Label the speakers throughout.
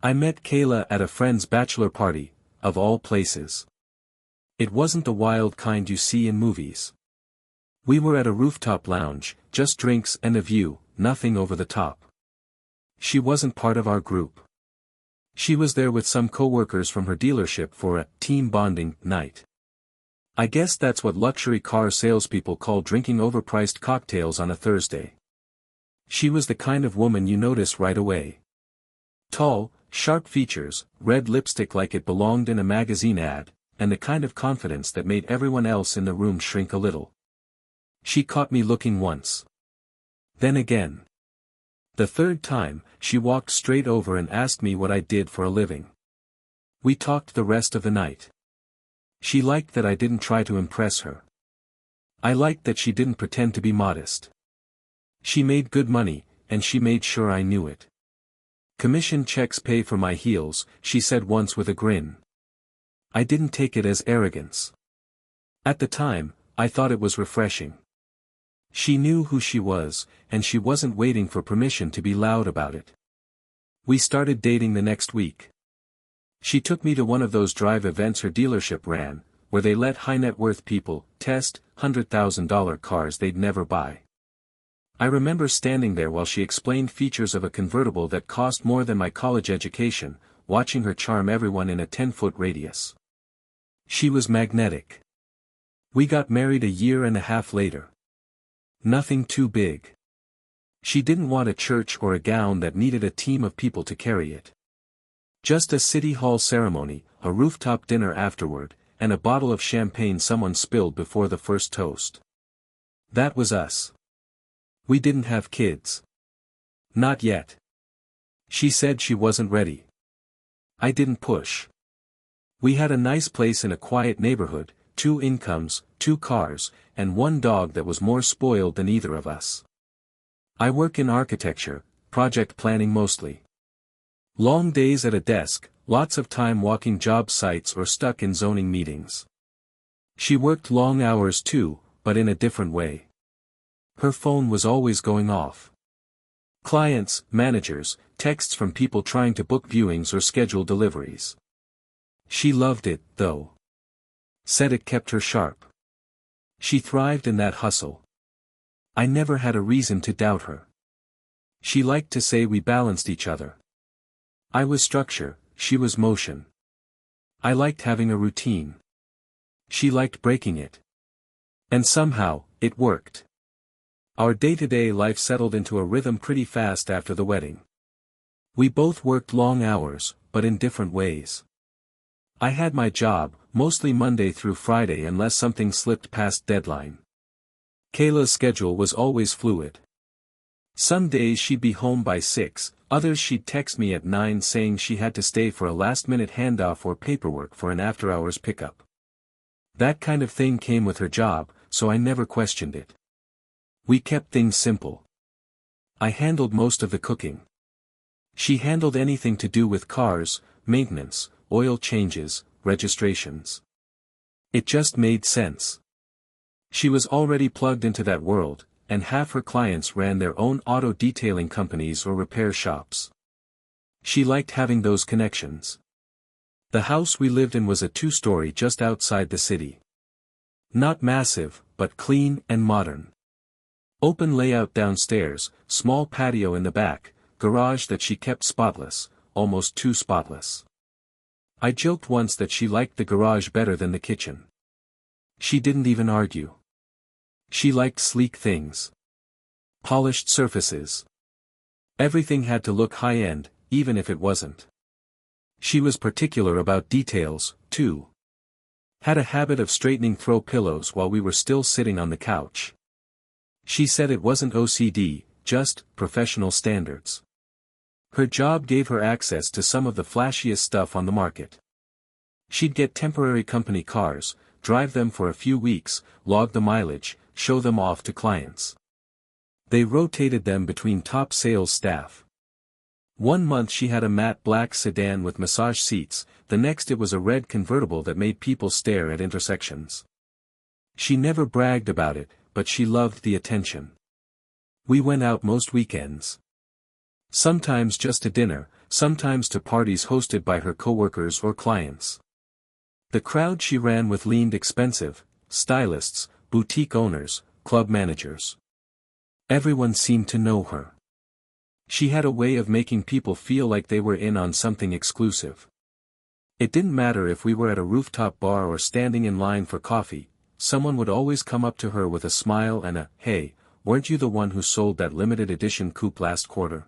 Speaker 1: I met Kayla at a friend's bachelor party, of all places. It wasn't the wild kind you see in movies. We were at a rooftop lounge, just drinks and a view, nothing over the top. She wasn't part of our group. She was there with some co-workers from her dealership for a team bonding night. I guess that's what luxury car salespeople call drinking overpriced cocktails on a Thursday. She was the kind of woman you notice right away. Tall, sharp features, red lipstick like it belonged in a magazine ad, and the kind of confidence that made everyone else in the room shrink a little. She caught me looking once. Then again. The third time, she walked straight over and asked me what I did for a living. We talked the rest of the night. She liked that I didn't try to impress her. I liked that she didn't pretend to be modest. She made good money, and she made sure I knew it. Commission checks pay for my heels, she said once with a grin. I didn't take it as arrogance. At the time, I thought it was refreshing. She knew who she was, and she wasn't waiting for permission to be loud about it. We started dating the next week. She took me to one of those drive events her dealership ran, where they let high-net-worth people test $100,000 cars they'd never buy. I remember standing there while she explained features of a convertible that cost more than my college education, watching her charm everyone in a 10-foot radius. She was magnetic. We got married a year and a half later. Nothing too big. She didn't want a church or a gown that needed a team of people to carry it. Just a city hall ceremony, a rooftop dinner afterward, and a bottle of champagne someone spilled before the first toast. That was us. We didn't have kids. Not yet. She said she wasn't ready. I didn't push. We had a nice place in a quiet neighborhood, 2 incomes, 2 cars, and 1 dog that was more spoiled than either of us. I work in architecture, project planning mostly. Long days at a desk, lots of time walking job sites or stuck in zoning meetings. She worked long hours too, but in a different way. Her phone was always going off. Clients, managers, texts from people trying to book viewings or schedule deliveries. She loved it, though. Said it kept her sharp. She thrived in that hustle. I never had a reason to doubt her. She liked to say we balanced each other. I was structure, she was motion. I liked having a routine. She liked breaking it. And somehow, it worked. Our day-to-day life settled into a rhythm pretty fast after the wedding. We both worked long hours, but in different ways. I had my job, mostly Monday through Friday unless something slipped past deadline. Kayla's schedule was always fluid. Some days she'd be home by 6, others she'd text me at 9 saying she had to stay for a last-minute handoff or paperwork for an after-hours pickup. That kind of thing came with her job, so I never questioned it. We kept things simple. I handled most of the cooking. She handled anything to do with cars, maintenance, oil changes, registrations. It just made sense. She was already plugged into that world, and half her clients ran their own auto detailing companies or repair shops. She liked having those connections. The house we lived in was a 2-story just outside the city. Not massive, but clean and modern. Open layout downstairs, small patio in the back, garage that she kept spotless, almost too spotless. I joked once that she liked the garage better than the kitchen. She didn't even argue. She liked sleek things. Polished surfaces. Everything had to look high-end, even if it wasn't. She was particular about details, too. Had a habit of straightening throw pillows while we were still sitting on the couch. She said it wasn't OCD, just professional standards. Her job gave her access to some of the flashiest stuff on the market. She'd get temporary company cars, drive them for a few weeks, log the mileage, show them off to clients. They rotated them between top sales staff. One month she had a matte black sedan with massage seats, the next it was a red convertible that made people stare at intersections. She never bragged about it, but she loved the attention. We went out most weekends. Sometimes just to dinner, sometimes to parties hosted by her coworkers or clients. The crowd she ran with leaned expensive, stylists, boutique owners, club managers. Everyone seemed to know her. She had a way of making people feel like they were in on something exclusive. It didn't matter if we were at a rooftop bar or standing in line for coffee, someone would always come up to her with a smile and a, "Hey, weren't you the one who sold that limited edition coupe last quarter?"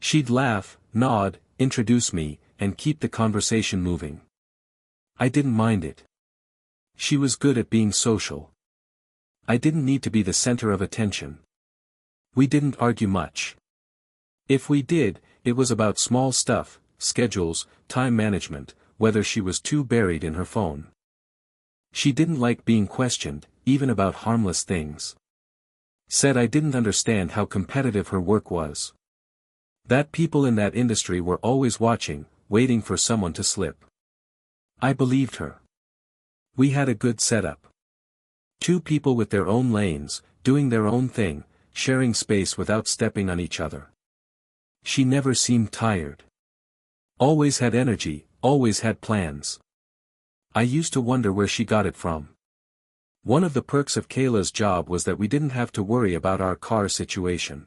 Speaker 1: She'd laugh, nod, introduce me, and keep the conversation moving. I didn't mind it. She was good at being social. I didn't need to be the center of attention. We didn't argue much. If we did, it was about small stuff, schedules, time management, whether she was too buried in her phone. She didn't like being questioned, even about harmless things. Said I didn't understand how competitive her work was. That people in that industry were always watching, waiting for someone to slip. I believed her. We had a good setup. Two people with their own lanes, doing their own thing, sharing space without stepping on each other. She never seemed tired. Always had energy, always had plans. I used to wonder where she got it from. One of the perks of Kayla's job was that we didn't have to worry about our car situation.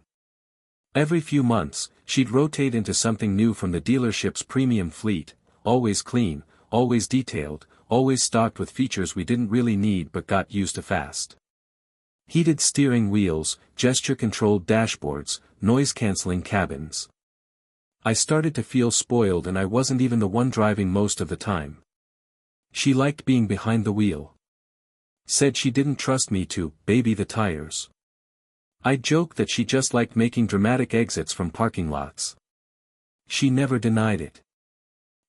Speaker 1: Every few months, she'd rotate into something new from the dealership's premium fleet, always clean, always detailed, always stocked with features we didn't really need but got used to fast. Heated steering wheels, gesture-controlled dashboards, noise-canceling cabins. I started to feel spoiled and I wasn't even the one driving most of the time. She liked being behind the wheel. Said she didn't trust me to baby the tires. I joked that she just liked making dramatic exits from parking lots. She never denied it.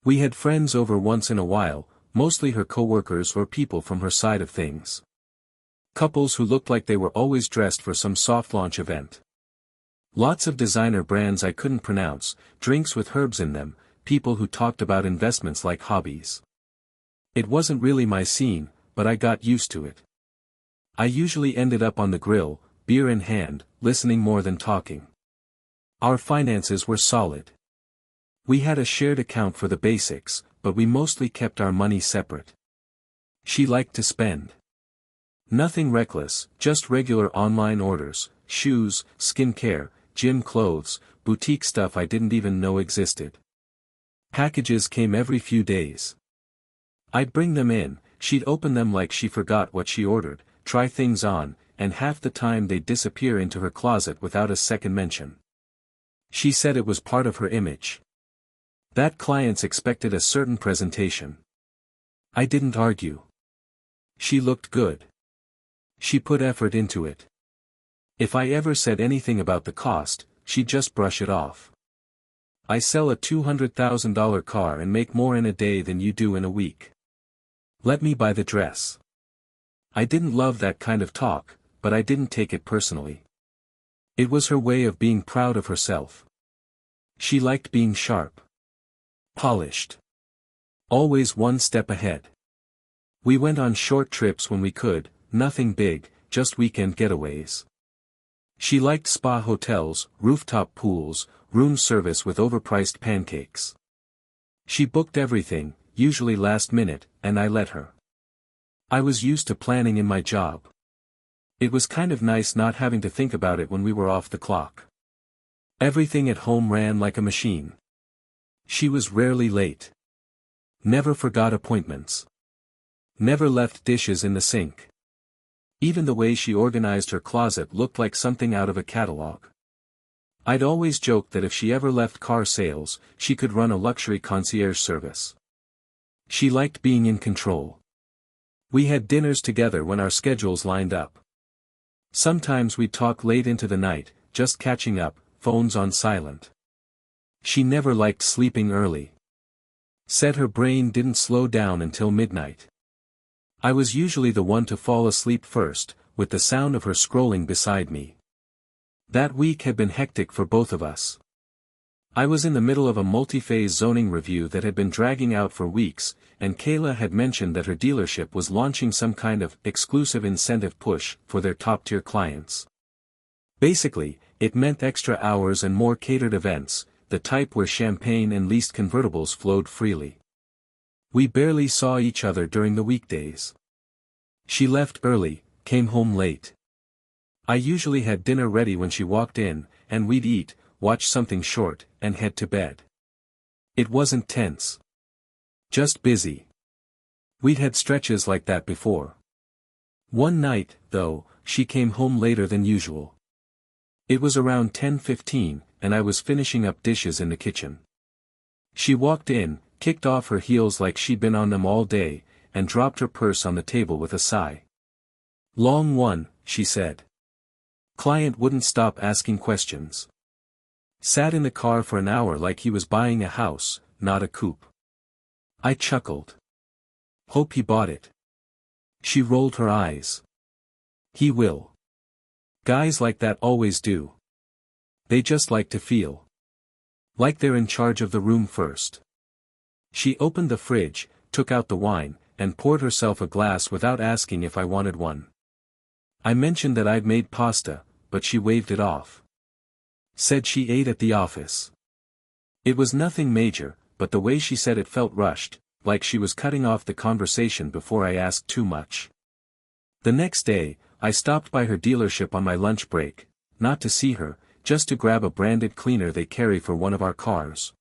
Speaker 1: We had friends over once in a while, mostly her coworkers or people from her side of things. Couples who looked like they were always dressed for some soft launch event. Lots of designer brands I couldn't pronounce, drinks with herbs in them, people who talked about investments like hobbies. It wasn't really my scene, but I got used to it. I usually ended up on the grill, beer in hand, listening more than talking. Our finances were solid. We had a shared account for the basics, but we mostly kept our money separate. She liked to spend. Nothing reckless, just regular online orders, shoes, skincare, gym clothes, boutique stuff I didn't even know existed. Packages came every few days. I'd bring them in, she'd open them like she forgot what she ordered, try things on, and half the time they'd disappear into her closet without a second mention. She said it was part of her image. That clients expected a certain presentation. I didn't argue. She looked good. She put effort into it. If I ever said anything about the cost, she'd just brush it off. I sell a $200,000 car and make more in a day than you do in a week. Let me buy the dress. I didn't love that kind of talk, but I didn't take it personally. It was her way of being proud of herself. She liked being sharp. Polished. Always one step ahead. We went on short trips when we could, nothing big, just weekend getaways. She liked spa hotels, rooftop pools, room service with overpriced pancakes. She booked everything, usually last minute, and I let her. I was used to planning in my job. It was kind of nice not having to think about it when we were off the clock. Everything at home ran like a machine. She was rarely late. Never forgot appointments. Never left dishes in the sink. Even the way she organized her closet looked like something out of a catalog. I'd always joked that if she ever left car sales, she could run a luxury concierge service. She liked being in control. We had dinners together when our schedules lined up. Sometimes we'd talk late into the night, just catching up, phones on silent. She never liked sleeping early. Said her brain didn't slow down until midnight. I was usually the one to fall asleep first, with the sound of her scrolling beside me. That week had been hectic for both of us. I was in the middle of a multi-phase zoning review that had been dragging out for weeks, and Kayla had mentioned that her dealership was launching some kind of exclusive incentive push for their top-tier clients. Basically, it meant extra hours and more catered events, the type where champagne and leased convertibles flowed freely. We barely saw each other during the weekdays. She left early, came home late. I usually had dinner ready when she walked in, and we'd eat, watch something short, and head to bed. It wasn't tense. Just busy. We'd had stretches like that before. One night, though, she came home later than usual. It was around 10:15, and I was finishing up dishes in the kitchen. She walked in, kicked off her heels like she'd been on them all day, and dropped her purse on the table with a sigh. "Long one," she said. Client wouldn't stop asking questions. Sat in the car for an hour like he was buying a house, not a coupe. I chuckled. Hope he bought it. She rolled her eyes. He will. Guys like that always do. They just like to feel like they're in charge of the room first. She opened the fridge, took out the wine, and poured herself a glass without asking if I wanted one. I mentioned that I'd made pasta, but she waved it off. Said she ate at the office. It was nothing major, but the way she said it felt rushed, like she was cutting off the conversation before I asked too much. The next day, I stopped by her dealership on my lunch break, not to see her, just to grab a branded cleaner they carry for one of our cars.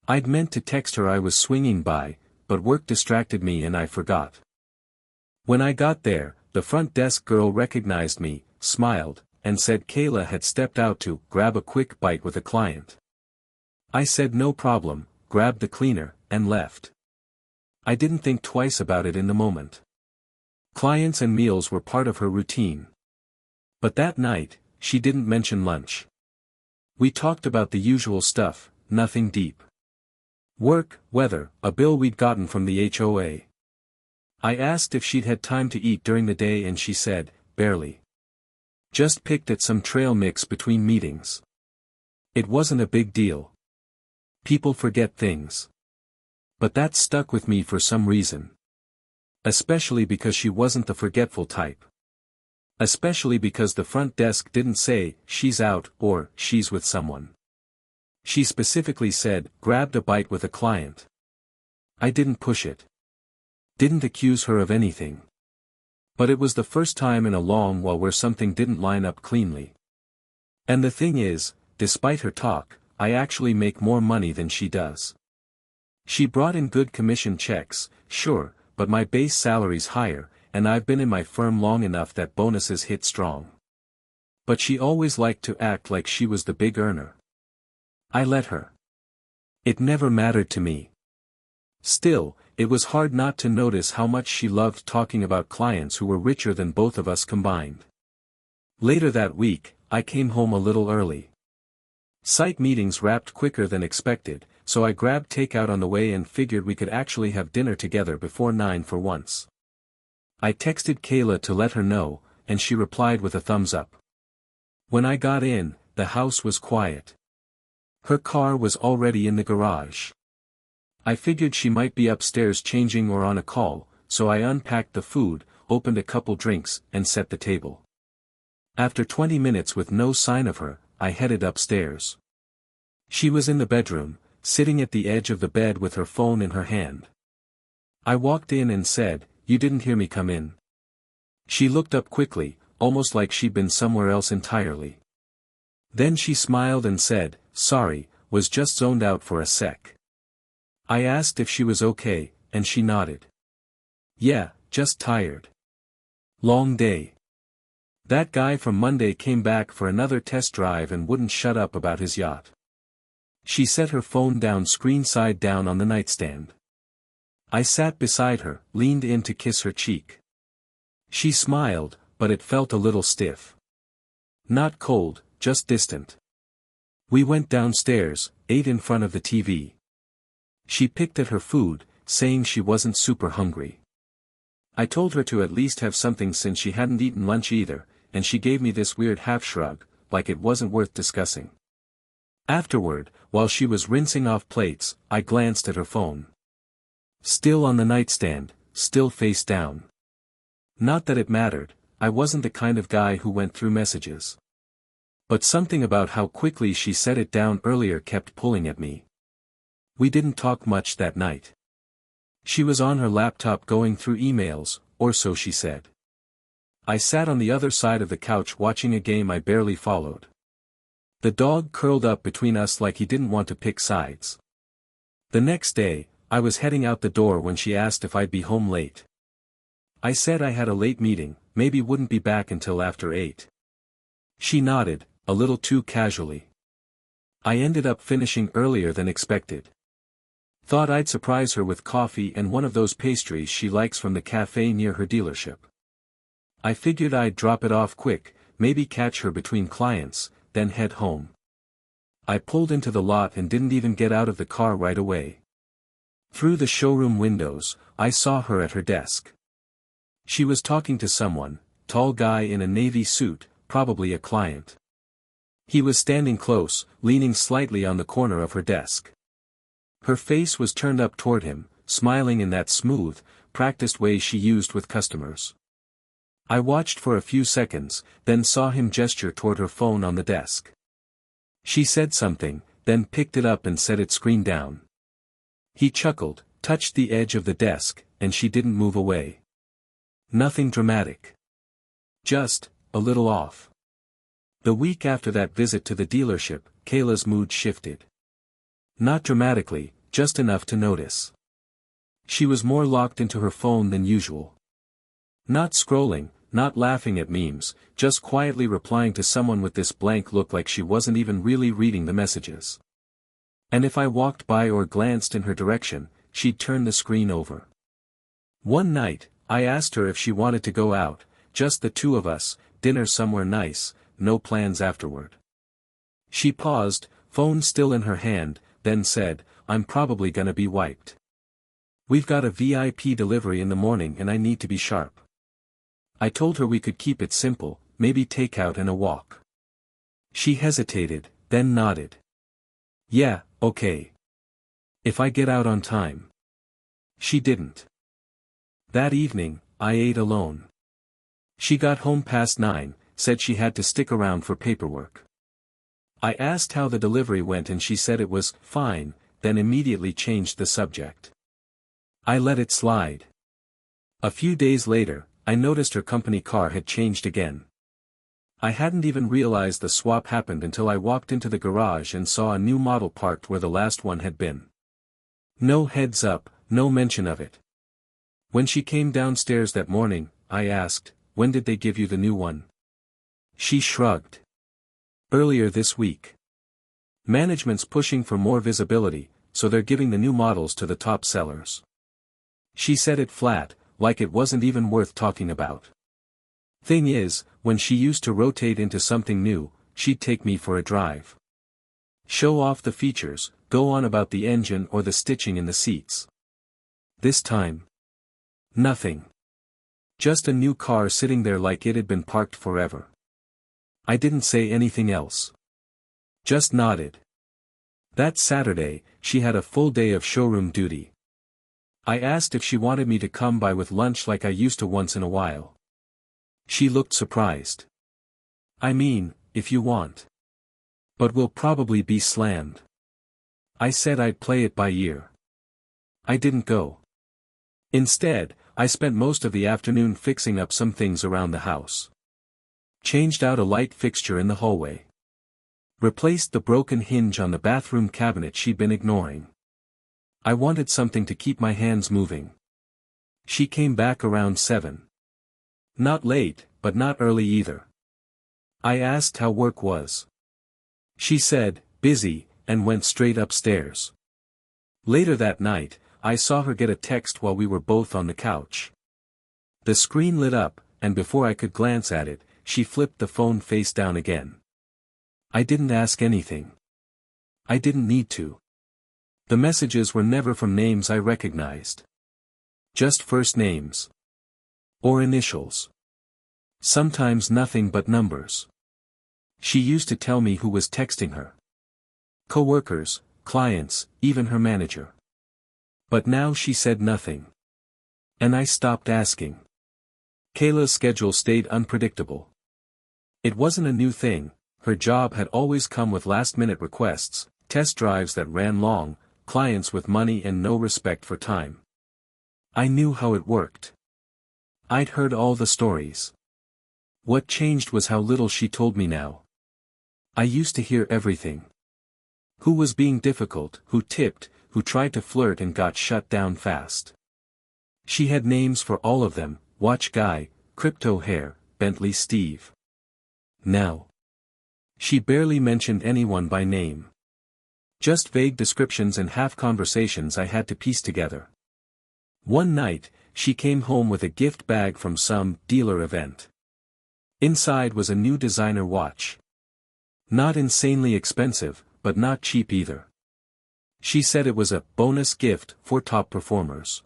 Speaker 1: I'd meant to text her I was swinging by, but work distracted me and I forgot. When I got there, the front desk girl recognized me, smiled, and said Kayla had stepped out to grab a quick bite with a client. I said no problem, grabbed the cleaner, and left. I didn't think twice about it in the moment. Clients and meals were part of her routine. But that night, she didn't mention lunch. We talked about the usual stuff, nothing deep. Work, weather, a bill we'd gotten from the HOA. I asked if she'd had time to eat during the day and she said, barely. Just picked at some trail mix between meetings. It wasn't a big deal. People forget things. But that stuck with me for some reason. Especially because she wasn't the forgetful type. Especially because the front desk didn't say, she's out, or, she's with someone. She specifically said, grabbed a bite with a client. I didn't push it. Didn't accuse her of anything. But it was the first time in a long while where something didn't line up cleanly. And the thing is, despite her talk, I actually make more money than she does. She brought in good commission checks, sure, but my base salary's higher, and I've been in my firm long enough that bonuses hit strong. But she always liked to act like she was the big earner. I let her. It never mattered to me. Still, it was hard not to notice how much she loved talking about clients who were richer than both of us combined. Later that week, I came home a little early. Site meetings wrapped quicker than expected, so I grabbed takeout on the way and figured we could actually have dinner together before 9 for once. I texted Kayla to let her know, and she replied with a thumbs up. When I got in, the house was quiet. Her car was already in the garage. I figured she might be upstairs changing or on a call, so I unpacked the food, opened a couple drinks, and set the table. After 20 minutes with no sign of her, I headed upstairs. She was in the bedroom, sitting at the edge of the bed with her phone in her hand. I walked in and said, "You didn't hear me come in." She looked up quickly, almost like she'd been somewhere else entirely. Then she smiled and said, "Sorry, was just zoned out for a sec." I asked if she was okay, and she nodded. "Yeah, just tired. Long day. That guy from Monday came back for another test drive and wouldn't shut up about his yacht." She set her phone down screen side down on the nightstand. I sat beside her, leaned in to kiss her cheek. She smiled, but it felt a little stiff. Not cold, just distant. We went downstairs, ate in front of the TV. She picked at her food, saying she wasn't super hungry. I told her to at least have something since she hadn't eaten lunch either, and she gave me this weird half shrug, like it wasn't worth discussing. Afterward, while she was rinsing off plates, I glanced at her phone. Still on the nightstand, still face down. Not that it mattered, I wasn't the kind of guy who went through messages. But something about how quickly she set it down earlier kept pulling at me. We didn't talk much that night. She was on her laptop going through emails, or so she said. I sat on the other side of the couch watching a game I barely followed. The dog curled up between us like he didn't want to pick sides. The next day, I was heading out the door when she asked if I'd be home late. I said I had a late meeting, maybe wouldn't be back until after 8. She nodded, a little too casually. I ended up finishing earlier than expected. Thought I'd surprise her with coffee and one of those pastries she likes from the cafe near her dealership. I figured I'd drop it off quick, maybe catch her between clients, then head home. I pulled into the lot and didn't even get out of the car right away. Through the showroom windows, I saw her at her desk. She was talking to someone, tall guy in a navy suit, probably a client. He was standing close, leaning slightly on the corner of her desk. Her face was turned up toward him, smiling in that smooth, practiced way she used with customers. I watched for a few seconds, then saw him gesture toward her phone on the desk. She said something, then picked it up and set its screen down. He chuckled, touched the edge of the desk, and she didn't move away. Nothing dramatic. Just a little off. The week after that visit to the dealership, Kayla's mood shifted. Not dramatically, just enough to notice. She was more locked into her phone than usual. Not scrolling, not laughing at memes, just quietly replying to someone with this blank look like she wasn't even really reading the messages. And if I walked by or glanced in her direction, she'd turn the screen over. One night, I asked her if she wanted to go out, just the two of us, dinner somewhere nice, no plans afterward. She paused, phone still in her hand, then said, "I'm probably gonna be wiped. We've got a VIP delivery in the morning and I need to be sharp." I told her we could keep it simple, maybe takeout and a walk. She hesitated, then nodded. "Yeah, okay. If I get out on time." She didn't. That evening, I ate alone. She got home past 9, said she had to stick around for paperwork. I asked how the delivery went and she said it was fine, then immediately changed the subject. I let it slide. A few days later, I noticed her company car had changed again. I hadn't even realized the swap happened until I walked into the garage and saw a new model parked where the last one had been. No heads up, no mention of it. When she came downstairs that morning, I asked, "When did they give you the new one?" She shrugged. "Earlier this week. Management's pushing for more visibility, so they're giving the new models to the top sellers." She said it flat, like it wasn't even worth talking about. Thing is, when she used to rotate into something new, she'd take me for a drive. Show off the features, go on about the engine or the stitching in the seats. This time, nothing. Just a new car sitting there like it had been parked forever. I didn't say anything else. Just nodded. That Saturday, she had a full day of showroom duty. I asked if she wanted me to come by with lunch like I used to once in a while. She looked surprised. "I mean, if you want. But we'll probably be slammed." I said I'd play it by ear. I didn't go. Instead, I spent most of the afternoon fixing up some things around the house. Changed out a light fixture in the hallway. Replaced the broken hinge on the bathroom cabinet she'd been ignoring. I wanted something to keep my hands moving. She came back around 7. Not late, but not early either. I asked how work was. She said, "Busy," and went straight upstairs. Later that night, I saw her get a text while we were both on the couch. The screen lit up, and before I could glance at it, she flipped the phone face down again. I didn't ask anything. I didn't need to. The messages were never from names I recognized. Just first names. Or initials. Sometimes nothing but numbers. She used to tell me who was texting her. Coworkers, clients, even her manager. But now she said nothing. And I stopped asking. Kayla's schedule stayed unpredictable. It wasn't a new thing, her job had always come with last-minute requests, test drives that ran long, clients with money and no respect for time. I knew how it worked. I'd heard all the stories. What changed was how little she told me now. I used to hear everything. Who was being difficult, who tipped, who tried to flirt and got shut down fast. She had names for all of them: Watch Guy, Crypto Hair, Bentley Steve. Now, she barely mentioned anyone by name. Just vague descriptions and half conversations I had to piece together. One night, she came home with a gift bag from some dealer event. Inside was a new designer watch. Not insanely expensive, but not cheap either. She said it was a bonus gift for top performers.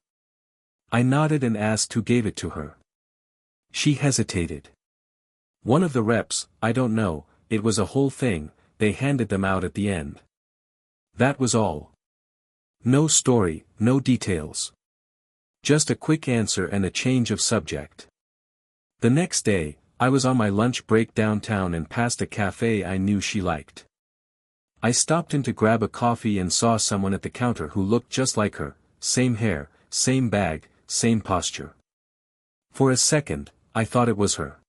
Speaker 1: I nodded and asked who gave it to her. She hesitated. One of the reps, I don't know, it was a whole thing, they handed them out at the end. That was all. No story, no details. Just a quick answer and a change of subject. The next day, I was on my lunch break downtown and passed a cafe I knew she liked. I stopped in to grab a coffee and saw someone at the counter who looked just like her, same hair, same bag, same posture. For a second, I thought it was her.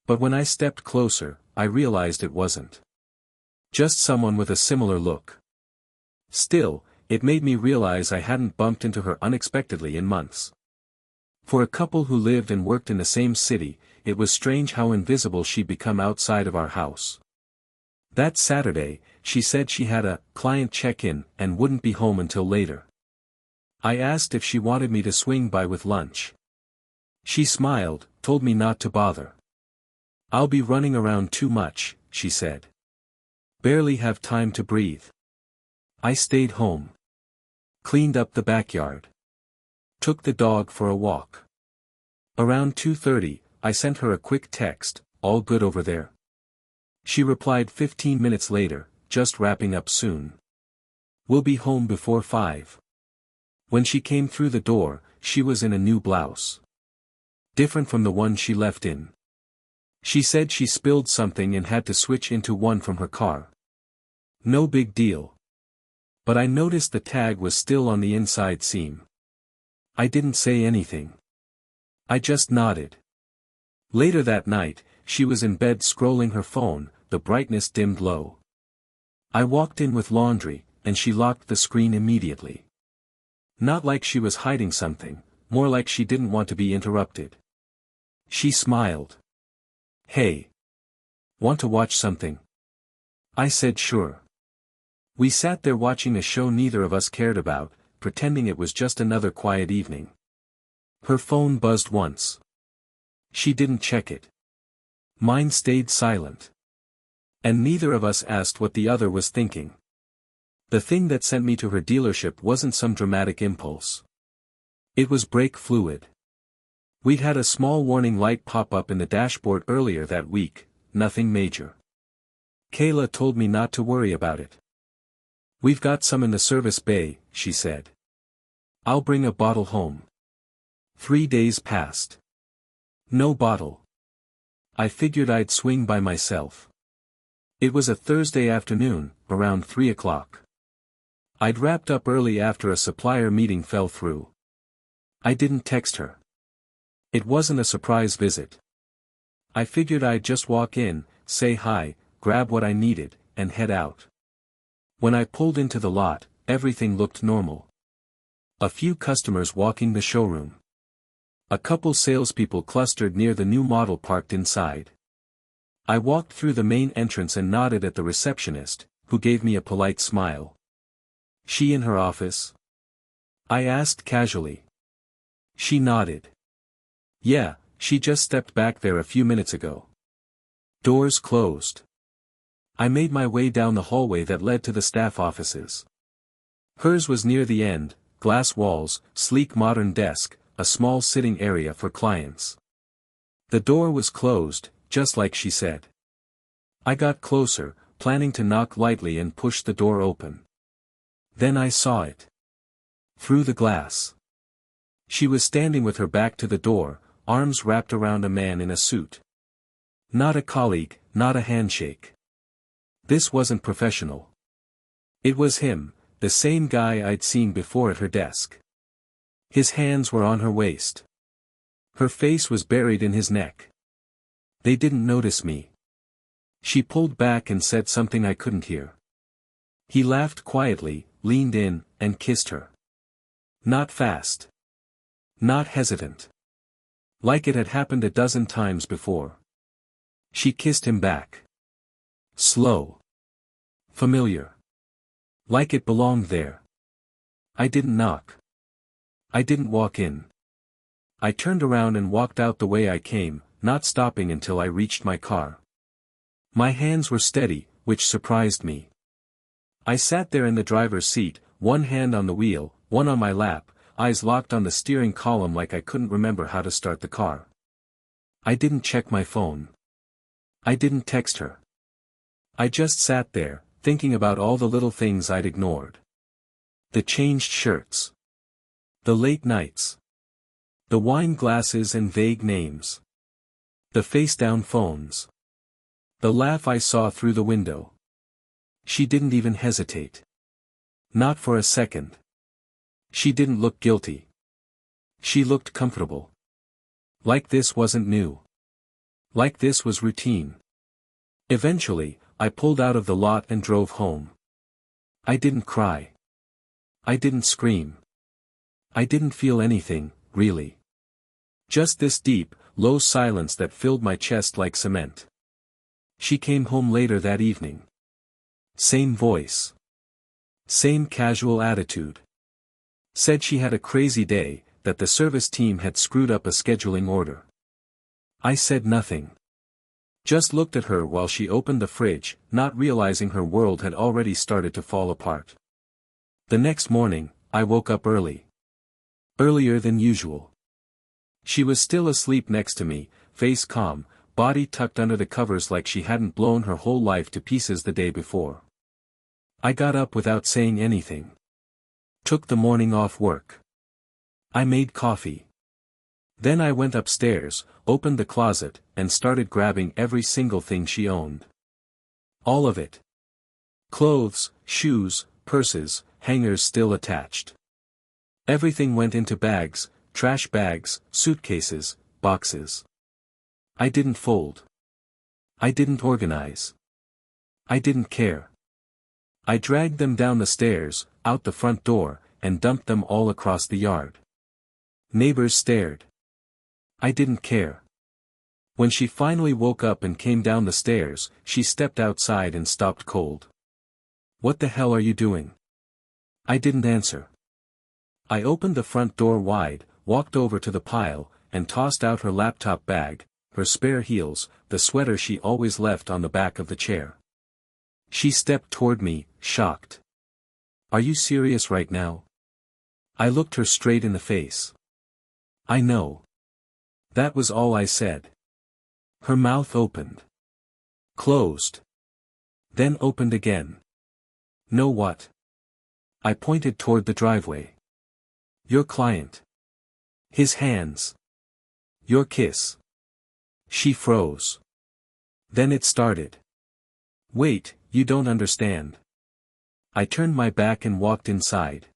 Speaker 1: But when I stepped closer, I realized it wasn't. Just someone with a similar look. Still, it made me realize I hadn't bumped into her unexpectedly in months. For a couple who lived and worked in the same city, it was strange how invisible she'd become outside of our house. That Saturday, she said she had a client check-in and wouldn't be home until later. I asked if she wanted me to swing by with lunch. She smiled, told me not to bother. I'll be running around too much, she said. Barely have time to breathe. I stayed home. Cleaned up the backyard. Took the dog for a walk. Around 2:30, I sent her a quick text, "All good over there?" She replied 15 minutes later, "Just wrapping up soon. We'll be home before 5. When she came through the door, she was in a new blouse. Different from the one she left in. She said she spilled something and had to switch into one from her car. No big deal. But I noticed the tag was still on the inside seam. I didn't say anything. I just nodded. Later that night, she was in bed scrolling her phone, the brightness dimmed low. I walked in with laundry, and she locked the screen immediately. Not like she was hiding something, more like she didn't want to be interrupted. She smiled. "Hey. Want to watch something?" I said sure. We sat there watching a show neither of us cared about, pretending it was just another quiet evening. Her phone buzzed once. She didn't check it. Mine stayed silent. And neither of us asked what the other was thinking. The thing that sent me to her dealership wasn't some dramatic impulse. It was brake fluid. We'd had a small warning light pop up in the dashboard earlier that week, nothing major. Kayla told me not to worry about it. "We've got some in the service bay," she said. "I'll bring a bottle home." 3 days passed. No bottle. I figured I'd swing by myself. It was a Thursday afternoon, around 3 o'clock. I'd wrapped up early after a supplier meeting fell through. I didn't text her. It wasn't a surprise visit. I figured I'd just walk in, say hi, grab what I needed, and head out. When I pulled into the lot, everything looked normal. A few customers walking the showroom. A couple salespeople clustered near the new model parked inside. I walked through the main entrance and nodded at the receptionist, who gave me a polite smile. "She in her office?" I asked casually. She nodded. "Yeah, she just stepped back there a few minutes ago." Doors closed. I made my way down the hallway that led to the staff offices. Hers was near the end, glass walls, sleek modern desk, a small sitting area for clients. The door was closed, just like she said. I got closer, planning to knock lightly and push the door open. Then I saw it. Through the glass. She was standing with her back to the door, arms wrapped around a man in a suit. Not a colleague, not a handshake. This wasn't professional. It was him, the same guy I'd seen before at her desk. His hands were on her waist. Her face was buried in his neck. They didn't notice me. She pulled back and said something I couldn't hear. He laughed quietly, leaned in, and kissed her. Not fast. Not hesitant. Like it had happened a dozen times before. She kissed him back. Slow. Familiar. Like it belonged there. I didn't knock. I didn't walk in. I turned around and walked out the way I came, not stopping until I reached my car. My hands were steady, which surprised me. I sat there in the driver's seat, one hand on the wheel, one on my lap, eyes locked on the steering column like I couldn't remember how to start the car. I didn't check my phone. I didn't text her. I just sat there, thinking about all the little things I'd ignored. The changed shirts. The late nights. The wine glasses and vague names. The face-down phones. The laugh I saw through the window. She didn't even hesitate. Not for a second. She didn't look guilty. She looked comfortable. Like this wasn't new. Like this was routine. Eventually, I pulled out of the lot and drove home. I didn't cry. I didn't scream. I didn't feel anything, really. Just this deep, low silence that filled my chest like cement. She came home later that evening. Same voice. Same casual attitude. Said she had a crazy day, that the service team had screwed up a scheduling order. I said nothing. Just looked at her while she opened the fridge, not realizing her world had already started to fall apart. The next morning, I woke up early. Earlier than usual. She was still asleep next to me, face calm, body tucked under the covers like she hadn't blown her whole life to pieces the day before. I got up without saying anything. Took the morning off work. I made coffee. Then I went upstairs, opened the closet, and started grabbing every single thing she owned. All of it. Clothes, shoes, purses, hangers still attached. Everything went into bags, trash bags, suitcases, boxes. I didn't fold. I didn't organize. I didn't care. I dragged them down the stairs, out the front door, and dumped them all across the yard. Neighbors stared. I didn't care. When she finally woke up and came down the stairs, she stepped outside and stopped cold. "What the hell are you doing?" I didn't answer. I opened the front door wide, walked over to the pile, and tossed out her laptop bag, her spare heels, the sweater she always left on the back of the chair. She stepped toward me, shocked. "Are you serious right now?" I looked her straight in the face. "I know." That was all I said. Her mouth opened. Closed. Then opened again. "Know what?" I pointed toward the driveway. "Your client. His hands. Your kiss." She froze. Then it started. "Wait, you don't understand." I turned my back and walked inside.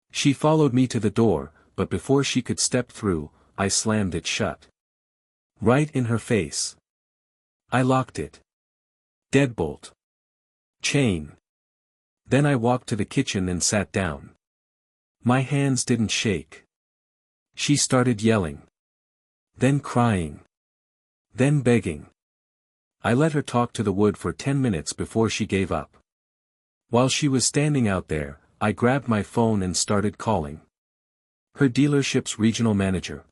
Speaker 1: She followed me to the door, but before she could step through, I slammed it shut. Right in her face. I locked it. Deadbolt. Chain. Then I walked to the kitchen and sat down. My hands didn't shake. She started yelling. Then crying. Then begging. I let her talk to the wood for 10 minutes before she gave up. While she was standing out there, I grabbed my phone and started calling. Her dealership's regional manager.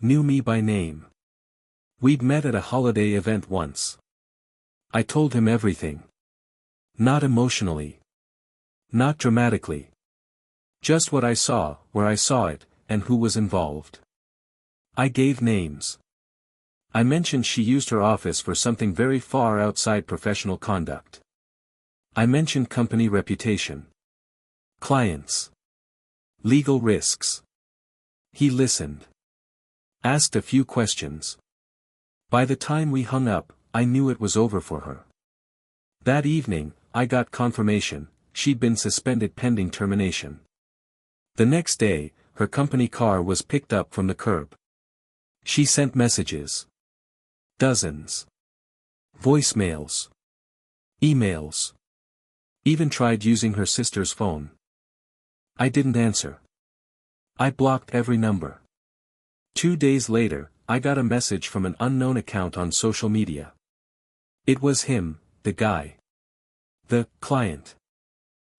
Speaker 1: Knew me by name. We'd met at a holiday event once. I told him everything. Not emotionally. Not dramatically. Just what I saw, where I saw it, and who was involved. I gave names. I mentioned she used her office for something very far outside professional conduct. I mentioned company reputation. Clients. Legal risks. He listened. Asked a few questions. By the time we hung up, I knew it was over for her. That evening, I got confirmation, she'd been suspended pending termination. The next day, her company car was picked up from the curb. She sent messages. Dozens. Voicemails. Emails. Even tried using her sister's phone. I didn't answer. I blocked every number. 2 days later, I got a message from an unknown account on social media. It was him, the guy. The client.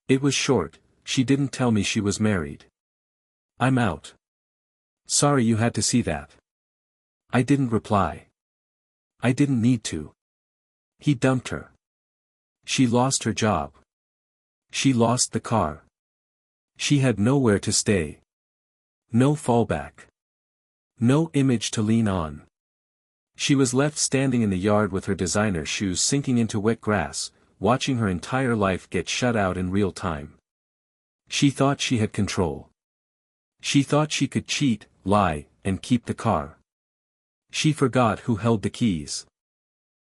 Speaker 1: It was short, she didn't tell me she was married. I'm out. Sorry you had to see that. I didn't reply. I didn't need to. He dumped her. She lost her job. She lost the car. She had nowhere to stay. No fallback. No image to lean on. She was left standing in the yard with her designer shoes sinking into wet grass, watching her entire life get shut out in real time. She thought she had control. She thought she could cheat, lie, and keep the car. She forgot who held the keys.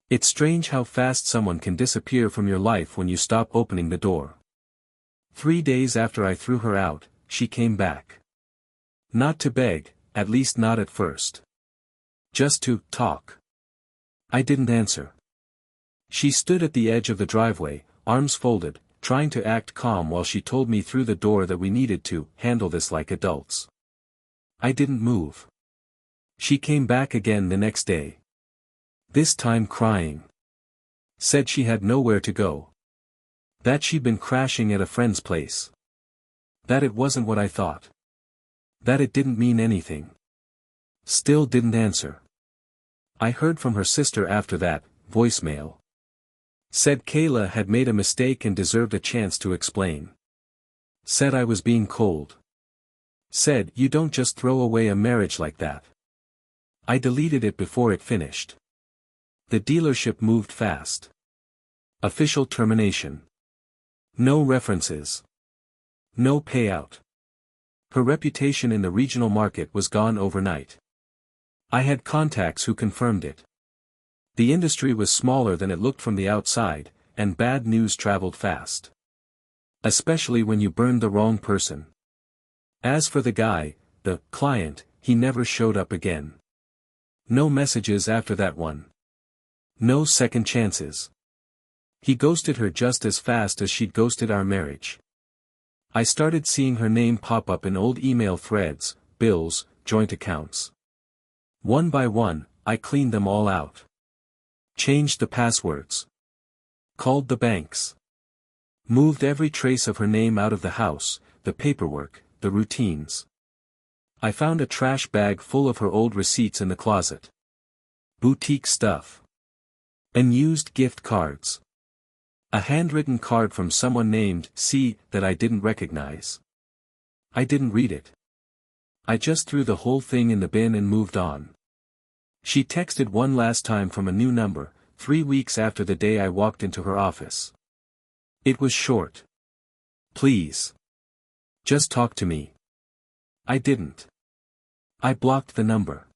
Speaker 1: It's strange how fast someone can disappear from your life when you stop opening the door. 3 days after I threw her out, she came back. Not to beg, at least not at first. Just to talk. I didn't answer. She stood at the edge of the driveway, arms folded, trying to act calm while she told me through the door that we needed to handle this like adults. I didn't move. She came back again the next day. This time crying. Said she had nowhere to go. That she'd been crashing at a friend's place. That it wasn't what I thought. That it didn't mean anything. Still didn't answer. I heard from her sister after that, voicemail. Said Kayla had made a mistake and deserved a chance to explain. Said I was being cold. Said you don't just throw away a marriage like that. I deleted it before it finished. The dealership moved fast. Official termination. No references. No payout. Her reputation in the regional market was gone overnight. I had contacts who confirmed it. The industry was smaller than it looked from the outside, and bad news traveled fast. Especially when you burned the wrong person. As for the guy, the client, he never showed up again. No messages after that one. No second chances. He ghosted her just as fast as she'd ghosted our marriage. I started seeing her name pop up in old email threads, bills, joint accounts. One by one, I cleaned them all out. Changed the passwords. Called the banks. Moved every trace of her name out of the house, the paperwork, the routines. I found a trash bag full of her old receipts in the closet. Boutique stuff. Unused gift cards. A handwritten card from someone named C that I didn't recognize. I didn't read it. I just threw the whole thing in the bin and moved on. She texted one last time from a new number, 3 weeks after the day I walked into her office. It was short. Please. Just talk to me. I didn't. I blocked the number.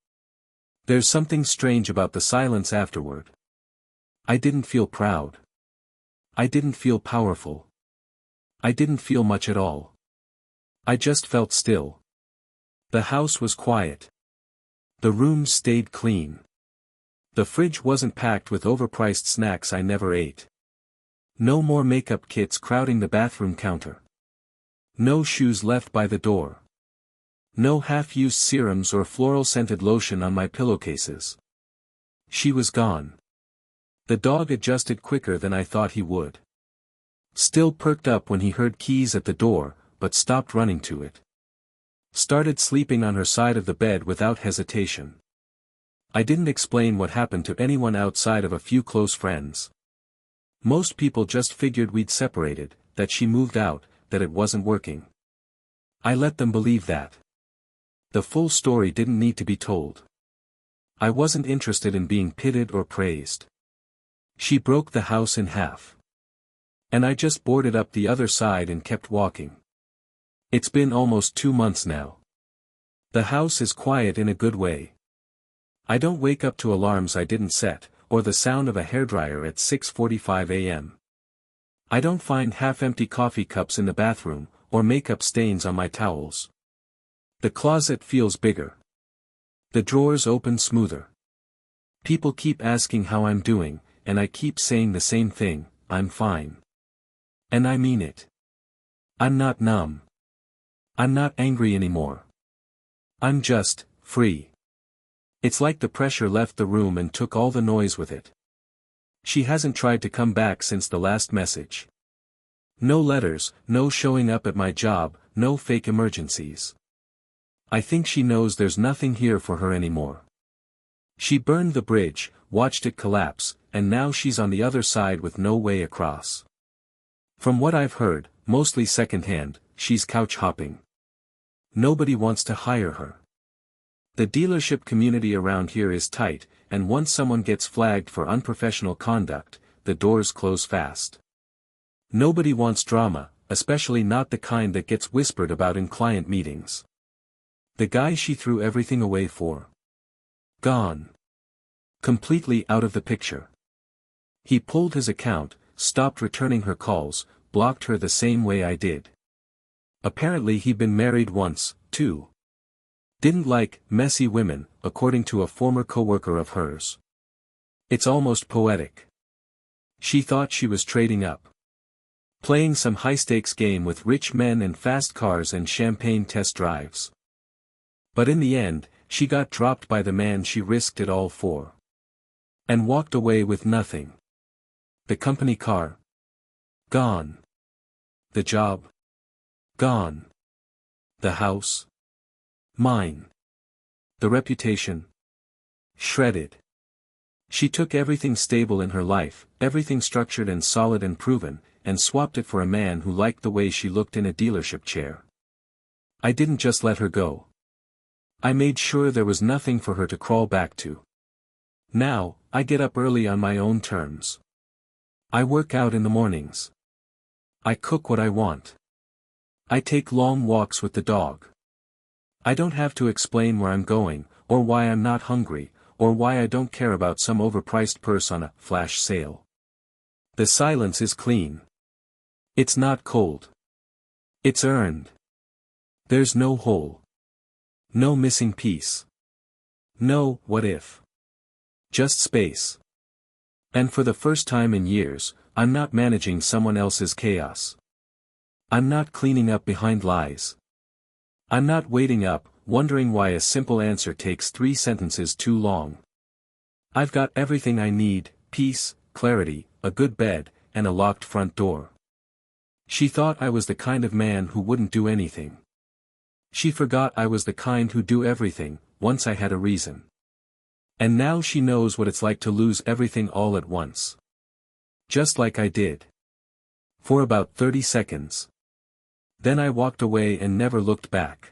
Speaker 1: There's something strange about the silence afterward. I didn't feel proud. I didn't feel powerful. I didn't feel much at all. I just felt still. The house was quiet. The rooms stayed clean. The fridge wasn't packed with overpriced snacks I never ate. No more makeup kits crowding the bathroom counter. No shoes left by the door. No half-used serums or floral-scented lotion on my pillowcases. She was gone. The dog adjusted quicker than I thought he would. Still perked up when he heard keys at the door, but stopped running to it. Started sleeping on her side of the bed without hesitation. I didn't explain what happened to anyone outside of a few close friends. Most people just figured we'd separated, that she moved out, that it wasn't working. I let them believe that. The full story didn't need to be told. I wasn't interested in being pitied or praised. She broke the house in half. And I just boarded up the other side and kept walking. It's been almost 2 months now. The house is quiet in a good way. I don't wake up to alarms I didn't set, or the sound of a hairdryer at 6:45 a.m. I don't find half-empty coffee cups in the bathroom, or makeup stains on my towels. The closet feels bigger. The drawers open smoother. People keep asking how I'm doing, and I keep saying the same thing, I'm fine. And I mean it. I'm not numb. I'm not angry anymore. I'm just free. It's like the pressure left the room and took all the noise with it. She hasn't tried to come back since the last message. No letters, no showing up at my job, no fake emergencies. I think she knows there's nothing here for her anymore. She burned the bridge, watched it collapse, and now she's on the other side with no way across. From what I've heard, mostly secondhand, she's couch hopping. Nobody wants to hire her. The dealership community around here is tight, and once someone gets flagged for unprofessional conduct, the doors close fast. Nobody wants drama, especially not the kind that gets whispered about in client meetings. The guy she threw everything away for. Gone. Completely out of the picture. He pulled his account, stopped returning her calls, blocked her the same way I did. Apparently he'd been married once, too. Didn't like messy women, according to a former coworker of hers. It's almost poetic. She thought she was trading up. Playing some high-stakes game with rich men and fast cars and champagne test drives. But in the end, she got dropped by the man she risked it all for. And walked away with nothing. The company car. Gone. The job. Gone. The house. Mine. The reputation. Shredded. She took everything stable in her life, everything structured and solid and proven, and swapped it for a man who liked the way she looked in a dealership chair. I didn't just let her go. I made sure there was nothing for her to crawl back to. Now, I get up early on my own terms. I work out in the mornings. I cook what I want. I take long walks with the dog. I don't have to explain where I'm going, or why I'm not hungry, or why I don't care about some overpriced purse on a flash sale. The silence is clean. It's not cold. It's earned. There's no hole. No missing piece. No what if. Just space. And for the first time in years, I'm not managing someone else's chaos. I'm not cleaning up behind lies. I'm not waiting up, wondering why a simple answer takes 3 sentences too long. I've got everything I need, peace, clarity, a good bed, and a locked front door. She thought I was the kind of man who wouldn't do anything. She forgot I was the kind who'd do everything, once I had a reason. And now she knows what it's like to lose everything all at once. Just like I did. For about 30 seconds. Then I walked away and never looked back.